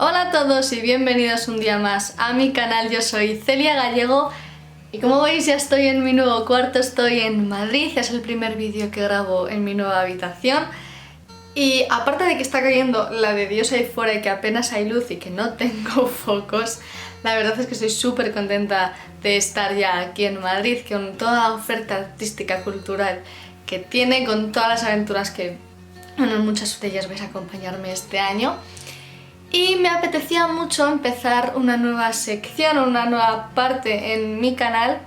Hola a todos y bienvenidos un día más a mi canal. Yo soy Celia Gallego y como veis ya estoy en mi nuevo cuarto, estoy en Madrid, es el primer vídeo que grabo en mi nueva habitación. Y aparte de que está cayendo la de Dios ahí fuera y que apenas hay luz y que no tengo focos, la verdad es que estoy súper contenta de estar ya aquí en Madrid con toda la oferta artística, cultural que tiene, con todas las aventuras que, bueno, muchas de ellas vais a acompañarme este año. Y me apetecía mucho empezar una nueva sección, una nueva parte en mi canal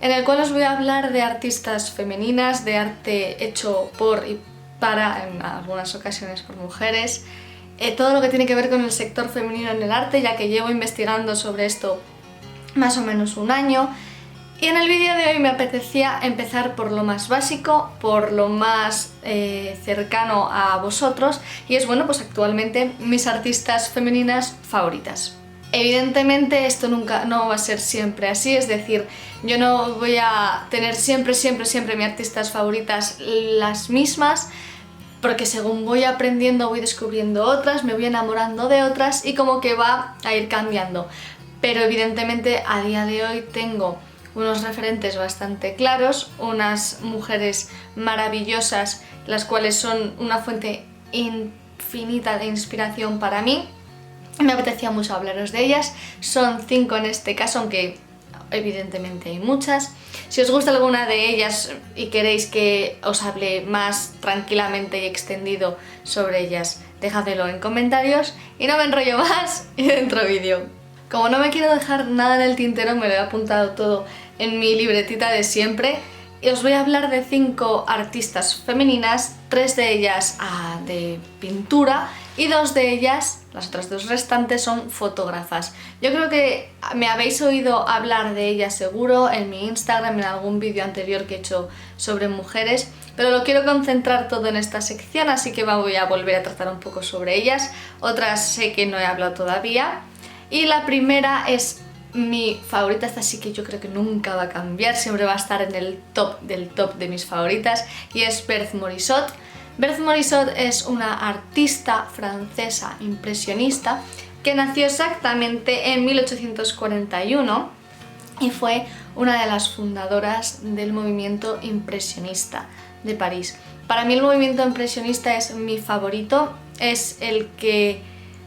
en el cual os voy a hablar de artistas femeninas, de arte hecho por y para, en algunas ocasiones por mujeres, todo lo que tiene que ver con el sector femenino en el arte, ya que llevo investigando sobre esto más o menos un año. Y en el vídeo de hoy me apetecía empezar por lo más básico, por lo más cercano a vosotros, y es, bueno, pues actualmente mis artistas femeninas favoritas. Evidentemente esto no va a ser siempre así, es decir, yo no voy a tener siempre mis artistas favoritas las mismas, porque según voy aprendiendo voy descubriendo otras, me voy enamorando de otras y como que va a ir cambiando. Pero evidentemente a día de hoy tengo unos referentes bastante claros, unas mujeres maravillosas, las cuales son una fuente infinita de inspiración para mí. Me apetecía mucho hablaros de ellas, son 5 en este caso, aunque evidentemente hay muchas. Si os gusta alguna de ellas y queréis que os hable más tranquilamente y extendido sobre ellas, dejadlo en comentarios y no me enrollo más y dentro vídeo. Como no me quiero dejar nada en el tintero, me lo he apuntado todo en mi libretita de siempre y os voy a hablar de 5 artistas femeninas, 3 de ellas de pintura y 2 de ellas, las otras 2 restantes, son fotógrafas. Yo creo que me habéis oído hablar de ellas seguro en mi Instagram, en algún vídeo anterior que he hecho sobre mujeres, pero lo quiero concentrar todo en esta sección, así que voy a volver a tratar un poco sobre ellas. Otras sé que no he hablado todavía. Y la primera es mi favorita, esta sí que yo creo que nunca va a cambiar, siempre va a estar en el top del top de mis favoritas, y es Berthe Morisot. Berthe Morisot es una artista francesa impresionista que nació exactamente en 1841 y fue una de las fundadoras del movimiento impresionista de París. Para mí el movimiento impresionista es mi favorito, es el que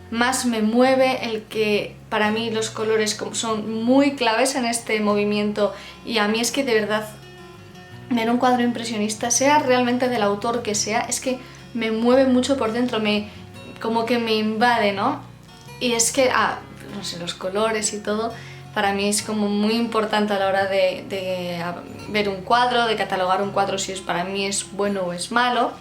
más me mueve, el que para mí los colores son muy claves en este movimiento, y a mí es que de verdad ver un cuadro impresionista, sea realmente del autor que sea, es que me mueve mucho por dentro, como que me invade, ¿no? Y es que, no sé, los colores y todo, para mí es como muy importante a la hora de ver un cuadro, de catalogar un cuadro, si para mí es bueno o es malo,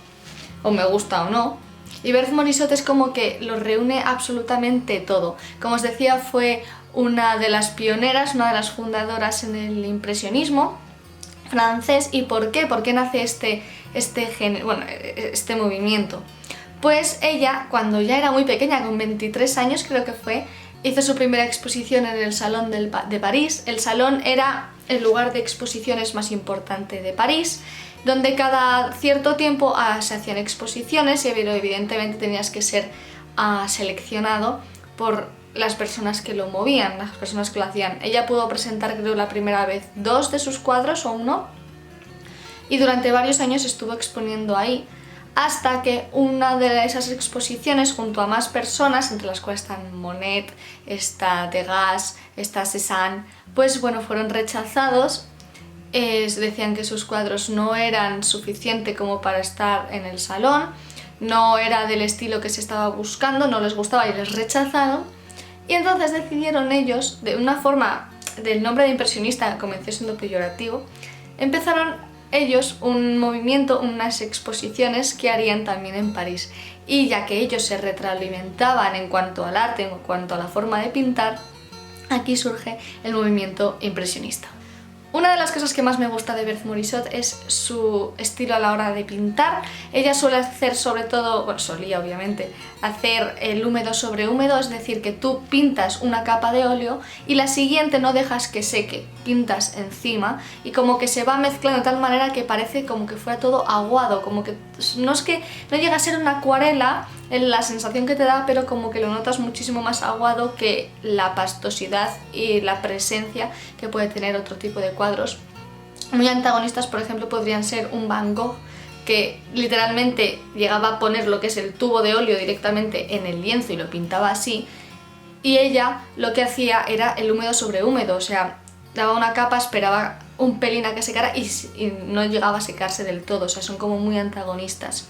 o me gusta o no. Y Berthe Morisot es como que lo reúne absolutamente todo. Como os decía, fue una de las pioneras, una de las fundadoras en el impresionismo francés. ¿Y por qué? ¿Por qué nace este movimiento? Pues ella, cuando ya era muy pequeña, con 23 años creo que fue, hizo su primera exposición en el Salón de París. El Salón era el lugar de exposiciones más importante de París, donde cada cierto tiempo se hacían exposiciones, y evidentemente tenías que ser seleccionado por las personas que lo movían, las personas que lo hacían. Ella pudo presentar, creo, la primera vez 2 de sus cuadros o 1, y durante varios años estuvo exponiendo ahí, hasta que una de esas exposiciones, junto a más personas, entre las cuales están Monet, está Degas, está Cézanne, pues bueno, fueron rechazados. Decían que sus cuadros no eran suficientes como para estar en el salón, no era del estilo que se estaba buscando, no les gustaba y les rechazaron. Y entonces decidieron ellos, de una forma, del nombre de impresionista comenzó siendo peyorativo, empezaron ellos un movimiento, unas exposiciones que harían también en París. Y ya que ellos se retroalimentaban en cuanto al arte, en cuanto a la forma de pintar, aquí surge el movimiento impresionista. Una de las cosas que más me gusta de Berthe Morisot es su estilo a la hora de pintar. Ella suele hacer sobre todo, bueno, solía obviamente, hacer el húmedo sobre húmedo, es decir, que tú pintas una capa de óleo y la siguiente no dejas que seque, pintas encima y como que se va mezclando de tal manera que parece como que fuera todo aguado, como que no es que no llega a ser una acuarela en la sensación que te da, pero como que lo notas muchísimo más aguado que la pastosidad y la presencia que puede tener otro tipo de cuadros. Muy antagonistas, por ejemplo, podrían ser un Van Gogh, que literalmente llegaba a poner lo que es el tubo de óleo directamente en el lienzo y lo pintaba así, y ella lo que hacía era el húmedo sobre húmedo, o sea, daba una capa, esperaba un pelín a que secara y no llegaba a secarse del todo, o sea, son como muy antagonistas.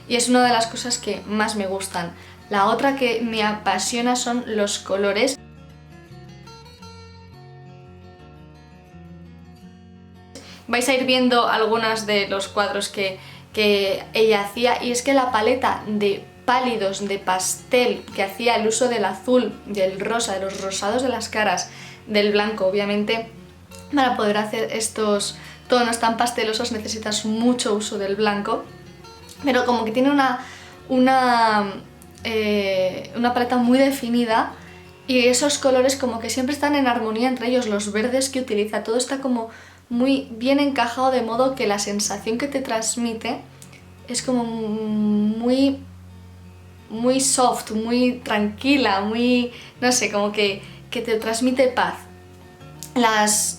Y es una de las cosas que más me gustan. La otra que me apasiona son los colores. Vais a ir viendo algunos de los cuadros que ella hacía, y es que la paleta de pálidos, de pastel, que hacía el uso del azul, del rosa, de los rosados de las caras, del blanco, obviamente, para poder hacer estos tonos tan pastelosos necesitas mucho uso del blanco, pero como que tiene una paleta muy definida y esos colores como que siempre están en armonía entre ellos, los verdes que utiliza, todo está como muy bien encajado, de modo que la sensación que te transmite es como muy soft, muy tranquila, muy, no sé, como que te transmite paz.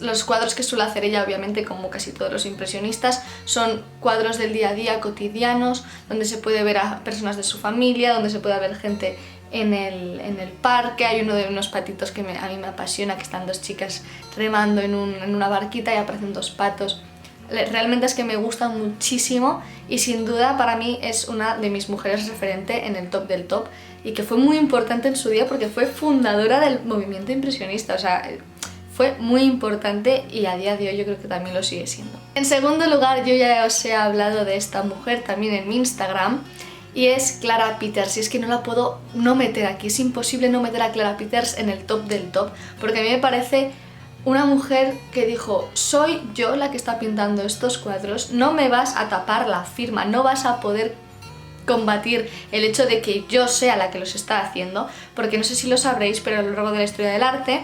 Los cuadros que suele hacer ella, obviamente, como casi todos los impresionistas, son cuadros del día a día, cotidianos, donde se puede ver a personas de su familia, donde se puede ver gente en el parque. Hay uno de unos patitos que a mí me apasiona, que están dos chicas remando en una barquita y aparecen dos patos. Realmente es que me gusta muchísimo y sin duda para mí es una de mis mujeres referente en el top del top, y que fue muy importante en su día porque fue fundadora del movimiento impresionista, o sea, fue muy importante y a día de hoy yo creo que también lo sigue siendo. En segundo lugar, yo ya os he hablado de esta mujer también en mi Instagram, y es Clara Peters, y es que no la puedo no meter aquí, es imposible no meter a Clara Peters en el top del top, porque a mí me parece una mujer que dijo: soy yo la que está pintando estos cuadros, no me vas a tapar la firma, no vas a poder combatir el hecho de que yo sea la que los está haciendo, porque no sé si lo sabréis, pero a lo largo de la historia del arte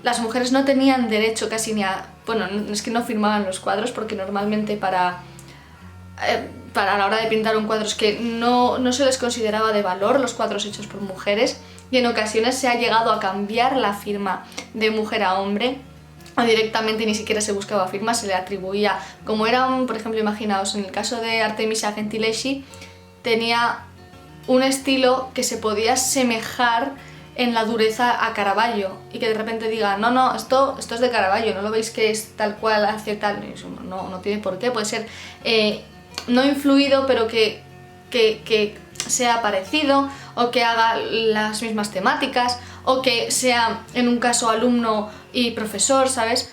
las mujeres no tenían derecho casi ni a... bueno, es que no firmaban los cuadros, porque normalmente para la hora de pintar un cuadro es que no se les consideraba de valor los cuadros hechos por mujeres, y en ocasiones se ha llegado a cambiar la firma de mujer a hombre, o directamente ni siquiera se buscaba firma, se le atribuía, como era por ejemplo, imaginaos, en el caso de Artemisia Gentileschi, tenía un estilo que se podía asemejar en la dureza a Caravaggio, y que de repente diga: no, esto es de Caravaggio, no lo veis que es tal cual, hace tal, no tiene por qué, puede ser no influido, pero que sea parecido, o que haga las mismas temáticas, o que sea en un caso alumno y profesor, ¿sabes?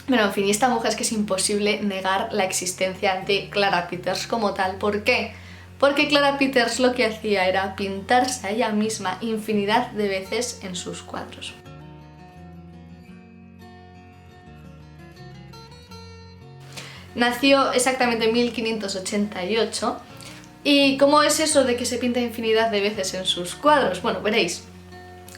Pero en fin, y esta mujer es que es imposible negar la existencia de Clara Peters como tal. ¿Por qué? Porque Clara Peters lo que hacía era pintarse a ella misma infinidad de veces en sus cuadros. Nació exactamente en 1588. ¿Y cómo es eso de que se pinta infinidad de veces en sus cuadros? Bueno, veréis,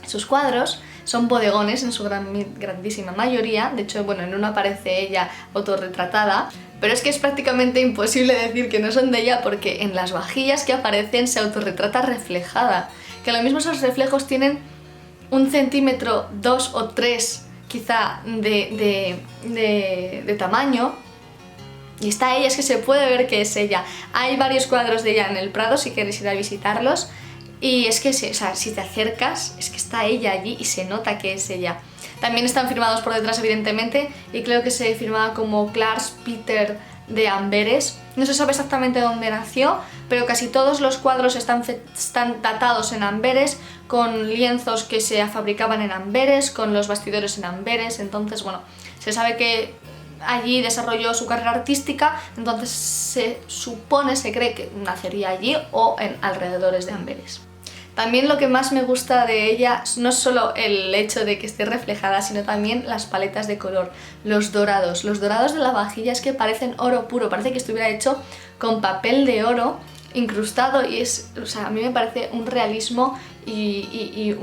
sus cuadros son bodegones en su grandísima mayoría. De hecho, bueno, en uno aparece ella autorretratada, pero es que es prácticamente imposible decir que no son de ella, porque en las vajillas que aparecen se autorretrata reflejada, que lo mismo esos reflejos tienen 1 centímetro, 2 o 3 quizá de tamaño, y está ella, es que se puede ver que es ella. Hay varios cuadros de ella en el Prado si queréis ir a visitarlos, y es que si te acercas es que está ella allí y se nota que es ella. También están firmados por detrás, evidentemente, y creo que se firmaba como Clars Peter de Amberes. No se sabe exactamente dónde nació, pero casi todos los cuadros están datados en Amberes, con lienzos que se fabricaban en Amberes, con los bastidores en Amberes. Entonces, bueno, se sabe que allí desarrolló su carrera artística, entonces se supone, se cree que nacería allí o en alrededores de Amberes. También lo que más me gusta de ella no es solo el hecho de que esté reflejada, sino también las paletas de color, los dorados de la vajilla, es que parecen oro puro, parece que estuviera hecho con papel de oro, incrustado y es, o sea, a mí me parece un realismo y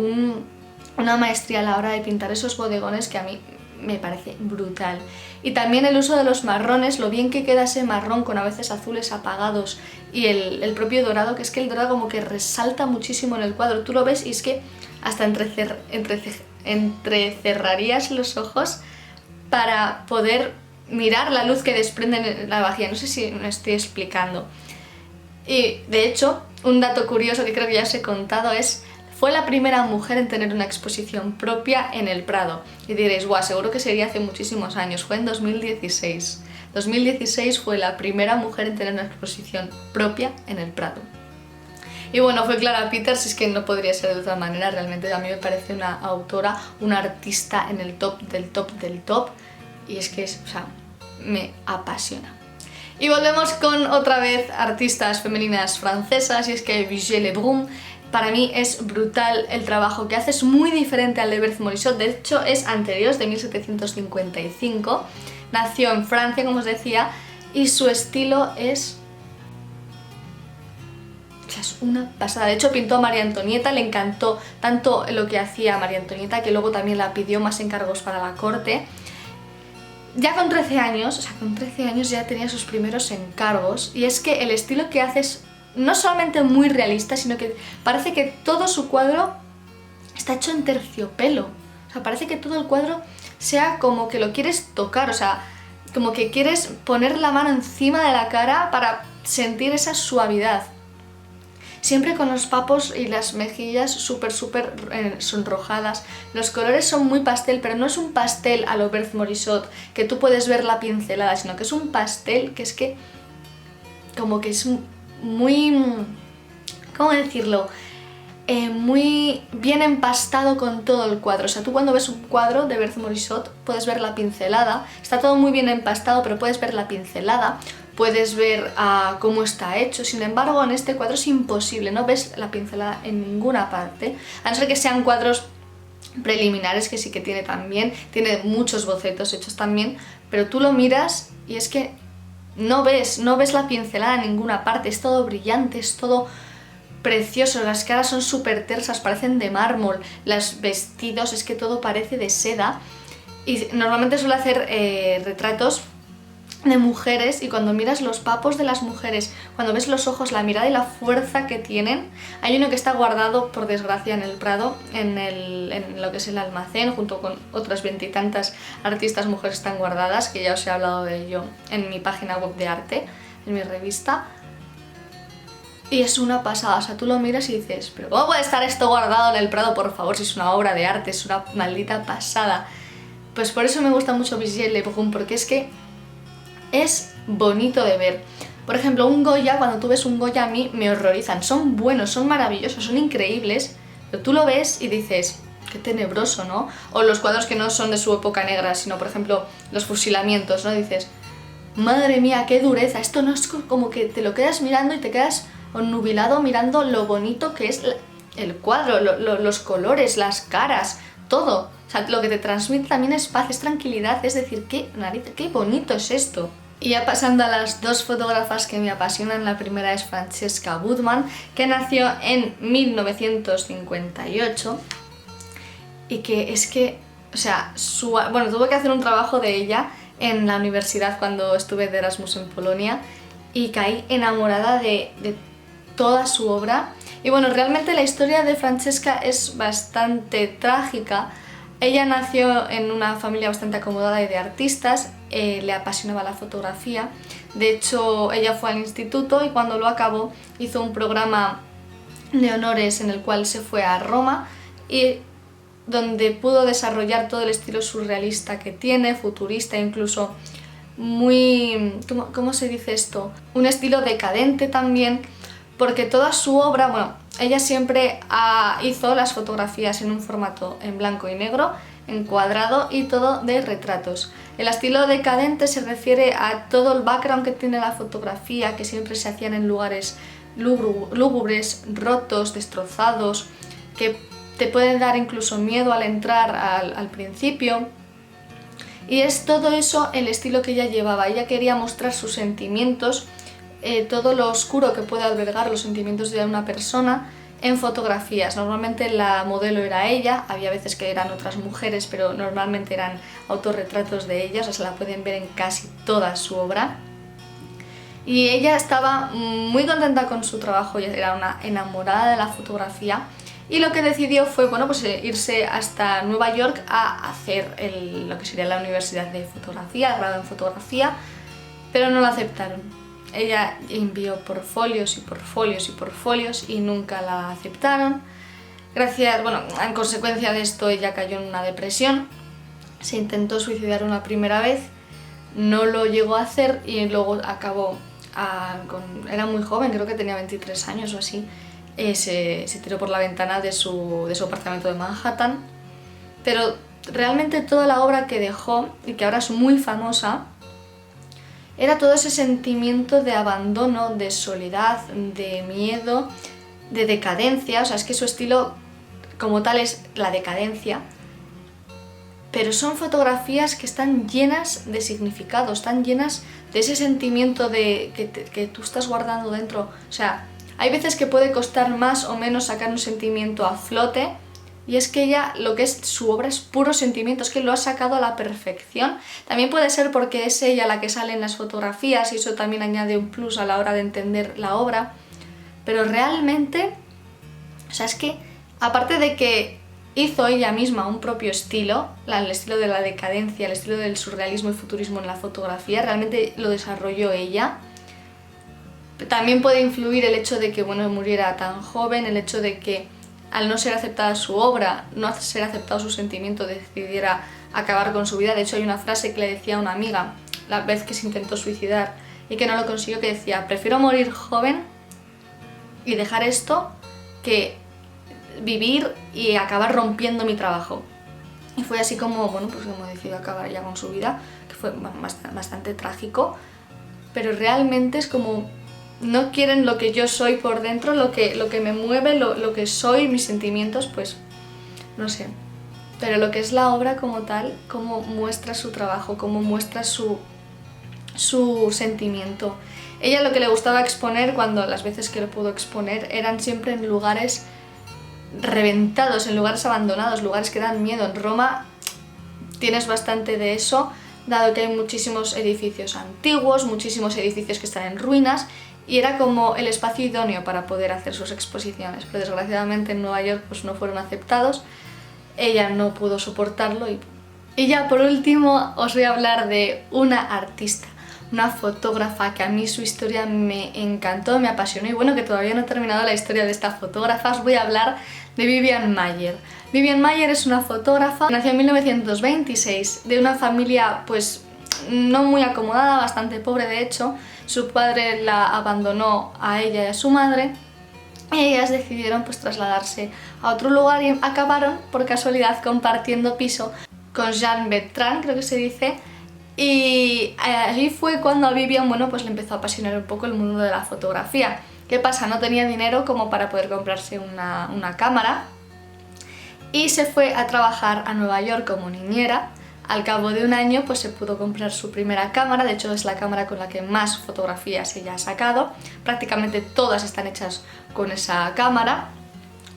una maestría a la hora de pintar esos bodegones que a mí me parece brutal. Y también el uso de los marrones, lo bien que queda ese marrón con a veces azules apagados y el propio dorado, que es que el dorado como que resalta muchísimo en el cuadro. Tú lo ves y es que hasta entrecerrarías los ojos para poder mirar la luz que desprende la vajilla. No sé si me estoy explicando. Y de hecho, un dato curioso que creo que ya os he contado es: fue la primera mujer en tener una exposición propia en el Prado. Y diréis, guau, seguro que sería hace muchísimos años. Fue en 2016. 2016 fue la primera mujer en tener una exposición propia en el Prado. Y bueno, fue Clara Peters, es que no podría ser de otra manera. Realmente a mí me parece una autora, una artista en el top del top del top. Y es que o sea, me apasiona. Y volvemos con otra vez artistas femeninas francesas, y es que Vigée Lebrun, para mí es brutal el trabajo que hace, es muy diferente al de Berthe Morisot, de hecho es anterior, es de 1755, nació en Francia, como os decía, y su estilo es una pasada. De hecho pintó a María Antonieta, le encantó tanto lo que hacía María Antonieta que luego también la pidió más encargos para la corte. Ya con 13 años, o sea, con 13 años ya tenía sus primeros encargos, y es que el estilo que hace es no solamente muy realista, sino que parece que todo su cuadro está hecho en terciopelo. O sea, parece que todo el cuadro sea como que lo quieres tocar, o sea, como que quieres poner la mano encima de la cara para sentir esa suavidad. Siempre con los papos y las mejillas súper sonrojadas. Los colores son muy pastel, pero no es un pastel a lo Berthe Morisot, que tú puedes ver la pincelada, sino que es un pastel que es que como que es muy, ¿cómo decirlo? Muy bien empastado con todo el cuadro. O sea, tú cuando ves un cuadro de Berthe Morisot puedes ver la pincelada, está todo muy bien empastado, pero puedes ver la pincelada, puedes ver cómo está hecho. Sin embargo, en este cuadro es imposible, no ves la pincelada en ninguna parte, a no ser que sean cuadros preliminares, que sí que tiene también, tiene muchos bocetos hechos también, pero tú lo miras y es que no ves la pincelada en ninguna parte, es todo brillante, es todo precioso, las caras son súper tersas, parecen de mármol, los vestidos, es que todo parece de seda. Y normalmente suele hacer retratos de mujeres, y cuando miras los papos de las mujeres, cuando ves los ojos, la mirada y la fuerza que tienen, hay uno que está guardado, por desgracia, en el Prado, en lo que es el almacén, junto con otras 20 y tantas artistas mujeres están guardadas, que ya os he hablado de ello en mi página web de arte, en mi revista. Y es una pasada, o sea, tú lo miras y dices, pero ¿cómo puede estar esto guardado en el Prado, por favor, si es una obra de arte, es una maldita pasada? Pues por eso me gusta mucho Vigée Lebrun, porque es que es bonito de ver. Por ejemplo, un Goya, cuando tú ves un Goya, a mí me horrorizan, son buenos, son maravillosos, son increíbles, pero tú lo ves y dices, qué tenebroso, ¿no? O los cuadros que no son de su época negra, sino, por ejemplo, los fusilamientos, ¿no? Dices, madre mía, qué dureza, esto no es como que te lo quedas mirando y te quedas obnubilado mirando lo bonito que es el cuadro, los colores, las caras, todo. O sea, lo que te transmite también es paz, es tranquilidad, es decir, qué bonito es esto. Y ya pasando a las dos fotógrafas que me apasionan, la primera es Francesca Budman, que nació en 1958 y que es que, o sea, bueno, tuve que hacer un trabajo de ella en la universidad cuando estuve de Erasmus en Polonia y caí enamorada de toda su obra. Y bueno, realmente la historia de Francesca es bastante trágica. Ella nació en una familia bastante acomodada y de artistas, le apasionaba la fotografía. De hecho, ella fue al instituto y cuando lo acabó hizo un programa de honores en el cual se fue a Roma y donde pudo desarrollar todo el estilo surrealista que tiene, futurista, incluso muy... ¿cómo se dice esto? Un estilo decadente también, porque toda su obra, bueno, ella siempre hizo las fotografías en un formato en blanco y negro, encuadrado y todo de retratos. El estilo decadente se refiere a todo el background que tiene la fotografía, que siempre se hacían en lugares lúgubres, rotos, destrozados, que te pueden dar incluso miedo al entrar al principio. Y es todo eso el estilo que ella llevaba. Ella quería mostrar sus sentimientos todo lo oscuro que puede albergar los sentimientos de una persona en fotografías. Normalmente la modelo era ella, había veces que eran otras mujeres, pero normalmente eran autorretratos de ellas, o sea, la pueden ver en casi toda su obra. Y ella estaba muy contenta con su trabajo, ella era una enamorada de la fotografía, y lo que decidió fue, bueno, pues irse hasta Nueva York a hacer lo que sería la universidad de fotografía, el grado en fotografía, pero no la aceptaron. Ella envió portfolios y portfolios y portfolios y nunca la aceptaron. En consecuencia de esto ella cayó en una depresión, se intentó suicidar una primera vez, no lo llegó a hacer y luego acabó, era muy joven, creo que tenía 23 años o así, se tiró por la ventana de su apartamento de Manhattan. Pero realmente toda la obra que dejó, y que ahora es muy famosa, era todo ese sentimiento de abandono, de soledad, de miedo, de decadencia. O sea, es que su estilo como tal es la decadencia, pero son fotografías que están llenas de significado, están llenas de ese sentimiento que tú estás guardando dentro. O sea, hay veces que puede costar más o menos sacar un sentimiento a flote, y es que ella, lo que es su obra es puro sentimiento, es que lo ha sacado a la perfección. También puede ser porque es ella la que sale en las fotografías y eso también añade un plus a la hora de entender la obra, pero realmente, o sea, es que aparte de que hizo ella misma un propio estilo, el estilo de la decadencia, el estilo del surrealismo y futurismo en la fotografía, realmente lo desarrolló ella. También puede influir el hecho de que, bueno, muriera tan joven, el hecho de que al no ser aceptada su obra, no ser aceptado su sentimiento, decidiera acabar con su vida. De hecho hay una frase que le decía a una amiga la vez que se intentó suicidar y que no lo consiguió, que decía: prefiero morir joven y dejar esto que vivir y acabar rompiendo mi trabajo. Y fue así como, bueno, pues como decidió acabar ya con su vida, que fue bastante trágico, pero realmente es como, no quieren lo que yo soy por dentro, lo que me mueve, lo que soy, mis sentimientos, pues no sé. Pero lo que es la obra como tal, cómo muestra su trabajo, cómo muestra su sentimiento. Ella lo que le gustaba exponer, cuando las veces que lo pudo exponer, eran siempre en lugares reventados, en lugares abandonados, lugares que dan miedo. En Roma tienes bastante de eso, dado que hay muchísimos edificios antiguos, muchísimos edificios que están en ruinas, y era como el espacio idóneo para poder hacer sus exposiciones, pero desgraciadamente en Nueva York pues no fueron aceptados. Ella no pudo soportarlo y ya por último os voy a hablar de una artista, una fotógrafa que a mí su historia me encantó, me apasionó, y bueno, que todavía no he terminado la historia de esta fotógrafa. Os voy a hablar de Vivian Maier. Vivian Maier es una fotógrafa, nació en 1926, de una familia pues no muy acomodada, bastante pobre de hecho. Su padre la abandonó a ella y a su madre, y ellas decidieron pues trasladarse a otro lugar y acabaron por casualidad compartiendo piso con Jean Bertrand, creo que se dice, y allí fue cuando a Vivian, bueno, pues le empezó a apasionar un poco el mundo de la fotografía. ¿Qué pasa? No tenía dinero como para poder comprarse una cámara y se fue a trabajar a Nueva York como niñera. Al cabo de un año pues se pudo comprar su primera cámara, de hecho es la cámara con la que más fotografías ella ha sacado, prácticamente todas están hechas con esa cámara,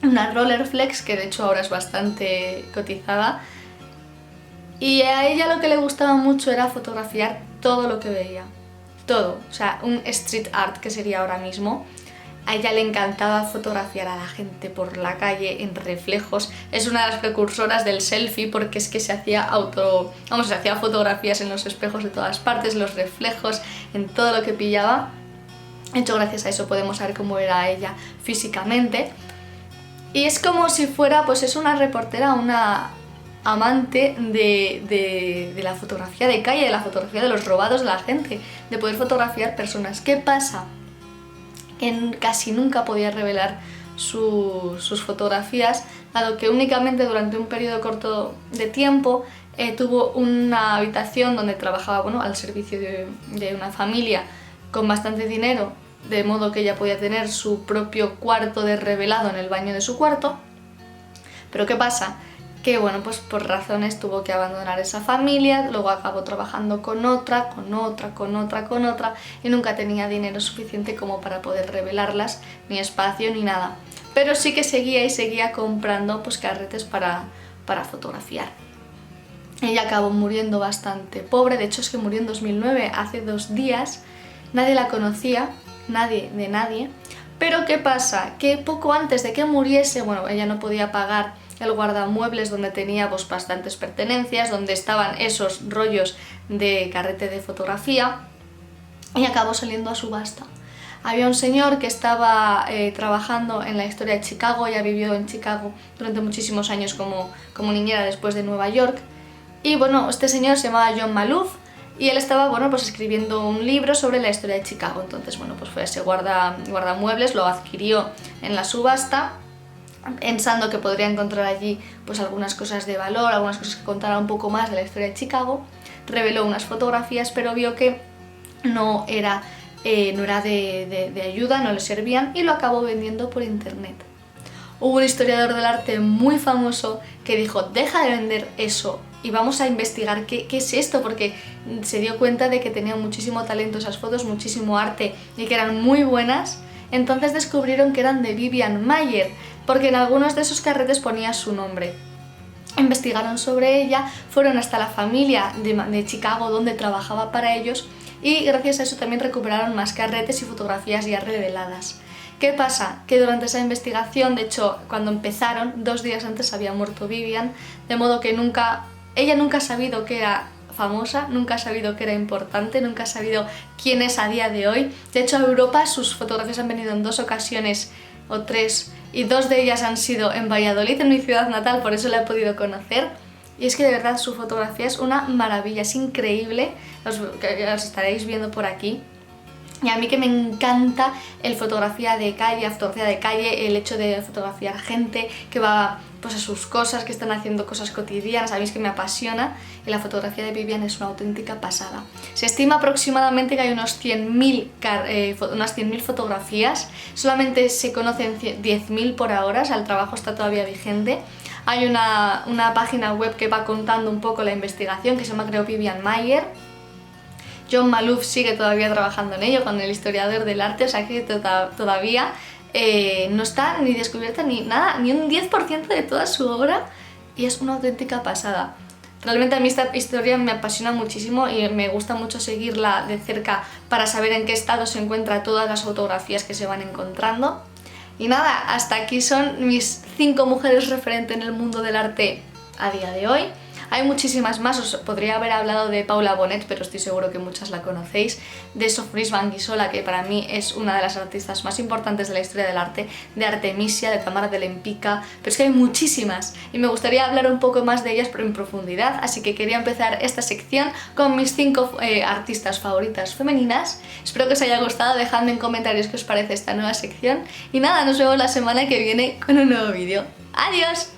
una Rolleiflex que de hecho ahora es bastante cotizada, y a ella lo que le gustaba mucho era fotografiar todo lo que veía, todo, o sea, un street art que sería ahora mismo. A ella le encantaba fotografiar a la gente por la calle en reflejos. Es una de las precursoras del selfie, porque es que se hacía fotografías en los espejos de todas partes, los reflejos, en todo lo que pillaba. De hecho, gracias a eso podemos saber cómo era ella físicamente. Y es como si fuera, pues es una reportera, una amante de la fotografía de calle, de la fotografía de los robados de la gente, de poder fotografiar personas. ¿Qué pasa? Que casi nunca podía revelar sus fotografías, dado que únicamente durante un periodo corto de tiempo tuvo una habitación donde trabajaba, bueno, al servicio de una familia con bastante dinero, de modo que ella podía tener su propio cuarto de revelado en el baño de su cuarto. Pero ¿qué pasa? que bueno, pues por razones tuvo que abandonar esa familia, luego acabó trabajando con otra y nunca tenía dinero suficiente como para poder revelarlas, ni espacio ni nada. Pero sí que seguía comprando pues carretes para fotografiar. Ella acabó muriendo bastante pobre, de hecho es que murió en 2009, hace 2 días, nadie la conocía, nadie de nadie. Pero ¿qué pasa? Que poco antes de que muriese, bueno, ella no podía pagar el guardamuebles donde tenía pues bastantes pertenencias, donde estaban esos rollos de carrete de fotografía, y acabó saliendo a subasta. Había un señor que estaba trabajando en la historia de Chicago, ella vivió en Chicago durante muchísimos años como niñera después de Nueva York, y bueno, este señor se llamaba John Maloof, y él estaba, bueno, pues escribiendo un libro sobre la historia de Chicago. Entonces, bueno, pues fue ese guardamuebles, lo adquirió en la subasta, pensando que podría encontrar allí pues algunas cosas de valor, algunas cosas que contaran un poco más de la historia de Chicago. Reveló unas fotografías, pero vio que no era de ayuda, no le servían, y lo acabó vendiendo por internet. Hubo un historiador del arte muy famoso que dijo: deja de vender eso y vamos a investigar qué es esto, porque se dio cuenta de que tenían muchísimo talento esas fotos, muchísimo arte, y que eran muy buenas. Entonces descubrieron que eran de Vivian Maier, porque en algunos de esos carretes ponía su nombre. Investigaron sobre ella, fueron hasta la familia de Chicago donde trabajaba para ellos, y gracias a eso también recuperaron más carretes y fotografías ya reveladas. ¿Qué pasa? Que durante esa investigación, de hecho, cuando empezaron, 2 días antes había muerto Vivian, de modo que ella nunca ha sabido que era famosa, nunca ha sabido que era importante, nunca ha sabido quién es a día de hoy. De hecho, a Europa sus fotografías han venido en 2 ocasiones o 3, y 2 de ellas han sido en Valladolid, en mi ciudad natal, por eso la he podido conocer. Y es que de verdad su fotografía es una maravilla, es increíble, os estaréis viendo por aquí. Y a mí que me encanta el fotografía de calle, el hecho de fotografiar gente que va pues a sus cosas, que están haciendo cosas cotidianas, sabéis que me apasiona, y la fotografía de Vivian es una auténtica pasada. Se estima aproximadamente que hay unas 100.000 fotografías, solamente se conocen 10.000 por ahora, o sea, el trabajo está todavía vigente. Hay una página web que va contando un poco la investigación, que se llama, creo, Vivian Maier. John Maloof sigue todavía trabajando en ello con el historiador del arte, o sea que todavía no está ni descubierta ni nada, ni un 10% de toda su obra, y es una auténtica pasada. Realmente a mí esta historia me apasiona muchísimo y me gusta mucho seguirla de cerca para saber en qué estado se encuentran todas las fotografías que se van encontrando. Y nada, hasta aquí son mis 5 mujeres referentes en el mundo del arte a día de hoy. Hay muchísimas más, os podría haber hablado de Paula Bonet, pero estoy seguro que muchas la conocéis, de Sofrís Banguissola, que para mí es una de las artistas más importantes de la historia del arte, de Artemisia, de Tamara de Lempicka, pero es que hay muchísimas y me gustaría hablar un poco más de ellas, pero en profundidad, así que quería empezar esta sección con mis 5 artistas favoritas femeninas. Espero que os haya gustado, dejadme en comentarios qué os parece esta nueva sección, y nada, nos vemos la semana que viene con un nuevo vídeo. ¡Adiós!